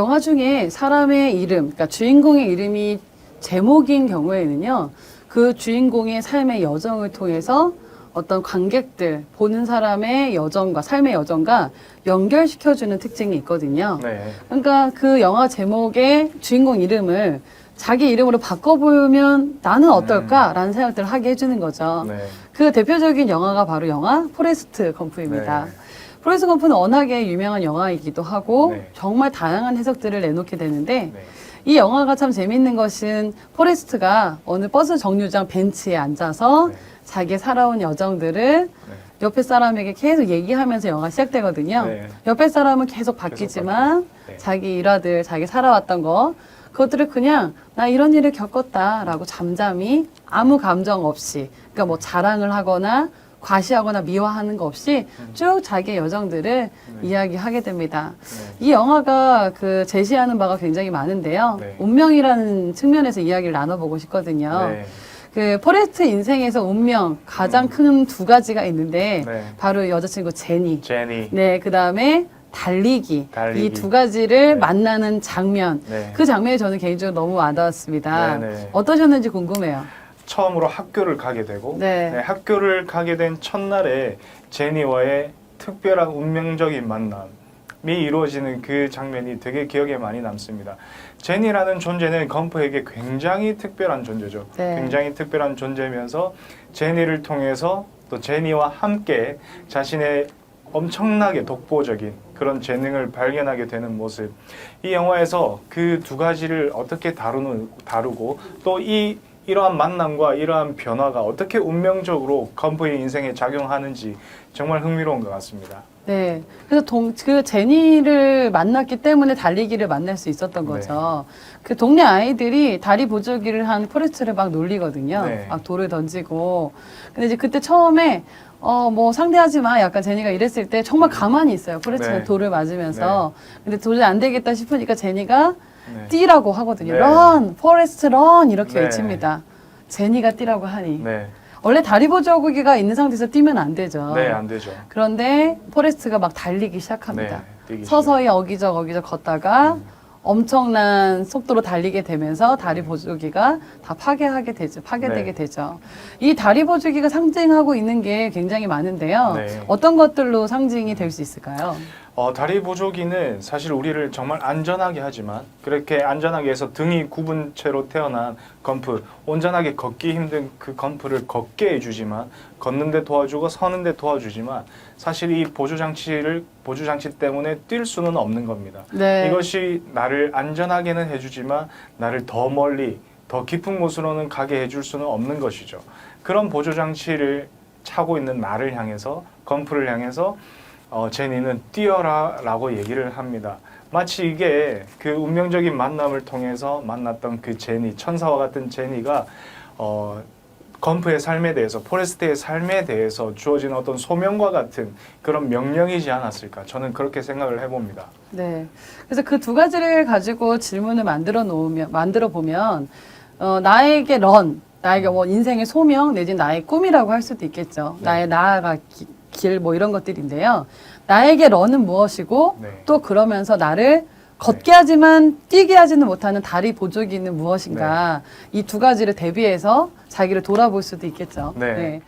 영화 중에 사람의 이름, 그러니까 주인공의 이름이 제목인 경우에는요, 그 주인공의 삶의 여정을 통해서 어떤 관객들, 보는 사람의 여정과 삶의 여정과 연결시켜주는 특징이 있거든요. 네. 그러니까 그 영화 제목의 주인공 이름을 자기 이름으로 바꿔보면 나는 어떨까라는 생각들을 하게 해주는 거죠. 네. 그 대표적인 영화가 바로 영화 포레스트 검프입니다. 네. 포레스트 검프는 워낙에 유명한 영화이기도 하고 네. 정말 다양한 해석들을 내놓게 되는데 네. 이 영화가 참 재밌는 것은 포레스트가 어느 버스 정류장 벤치에 앉아서 네. 자기 살아온 여정들을 네. 옆에 사람에게 계속 얘기하면서 영화가 시작되거든요. 네. 옆에 사람은 계속 바뀌지만 네. 자기 일화들, 자기 살아왔던 거 그것들을 그냥 나 이런 일을 겪었다라고 잠잠히 아무 감정 없이 그러니까 뭐 자랑을 하거나 과시하거나 미화하는 거 없이 쭉 자기의 여정들을 이야기하게 됩니다. 네. 이 영화가 그 제시하는 바가 굉장히 많은데요. 네. 운명이라는 측면에서 이야기를 나눠보고 싶거든요. 네. 그 포레스트 인생에서 운명 가장 큰 두 가지가 있는데 네. 바로 여자친구 제니. 제니. 네, 그 다음에 달리기. 달리기. 이 두 가지를 네. 만나는 장면. 네. 그 장면이 저는 개인적으로 너무 와닿았습니다. 네, 네. 어떠셨는지 궁금해요. 처음으로 학교를 가게 되고 네. 네, 학교를 가게 된 첫날에 제니와의 특별한 운명적인 만남이 이루어지는 그 장면이 되게 기억에 많이 남습니다. 제니라는 존재는 검프에게 굉장히 특별한 존재죠. 네. 굉장히 특별한 존재면서 제니를 통해서 또 제니와 함께 자신의 엄청나게 독보적인 그런 재능을 발견하게 되는 모습. 이 영화에서 그 두 가지를 어떻게 다루고 또 이러한 만남과 이러한 변화가 어떻게 운명적으로 검프의 인생에 작용하는지 정말 흥미로운 것 같습니다. 네. 그래서 그 제니를 만났기 때문에 달리기를 만날 수 있었던 네. 거죠. 그 동네 아이들이 다리 보조기를 한 포레스트를 막 놀리거든요. 네. 막 돌을 던지고. 근데 이제 그때 처음에 뭐 상대하지 마 약간 제니가 이랬을 때 정말 가만히 있어요. 포레스트는 네. 돌을 맞으면서. 근데 도저히 안 되겠다 싶으니까 제니가 네. 뛰라고 하거든요. 네. 런! 포레스트 런! 이렇게 네. 외칩니다. 제니가 뛰라고 하니. 네, 원래 다리 보조기가 있는 상태에서 뛰면 안 되죠. 네, 안 되죠. 그런데 포레스트가 막 달리기 시작합니다. 네, 뛰기 서서히 어기적 걷다가 엄청난 속도로 달리게 되면서 다리 보조기가 다 파괴되게 네. 되죠. 이 다리 보조기가 상징하고 있는 게 굉장히 많은데요. 네. 어떤 것들로 상징이 될 수 있을까요? 다리 보조기는 사실 우리를 정말 안전하게 하지만 그렇게 안전하게 해서 등이 굽은 채로 태어난 검프, 온전하게 걷기 힘든 그 검프를 걷게 해주지만 걷는데 도와주고 서는데 도와주지만 사실 이 보조장치 때문에 뛸 수는 없는 겁니다. 네. 이것이 나를 안전하게는 해주지만 나를 더 멀리 더 깊은 곳으로는 가게 해줄 수는 없는 것이죠. 그런 보조장치를 차고 있는 나를 향해서 검프를 향해서 제니는 뛰어라 라고 얘기를 합니다. 마치 이게 그 운명적인 만남을 통해서 만났던 그 제니, 천사와 같은 제니가 검프의 삶에 대해서, 포레스트의 삶에 대해서 주어진 어떤 소명과 같은 그런 명령이지 않았을까, 저는 그렇게 생각을 해봅니다. 네. 그래서 그 두 가지를 가지고 질문을 만들어 보면 나에게 나에게 뭐 인생의 소명 내지 나의 꿈이라고 할 수도 있겠죠. 네. 나의 나아가 길 뭐 이런 것들인데요. 나에게 런은 무엇이고 네. 또 그러면서 나를 걷게 하지만 뛰게 하지는 못하는 다리 보조기는 무엇인가 이 두 가지를 대비해서 자기를 돌아볼 수도 있겠죠. 네.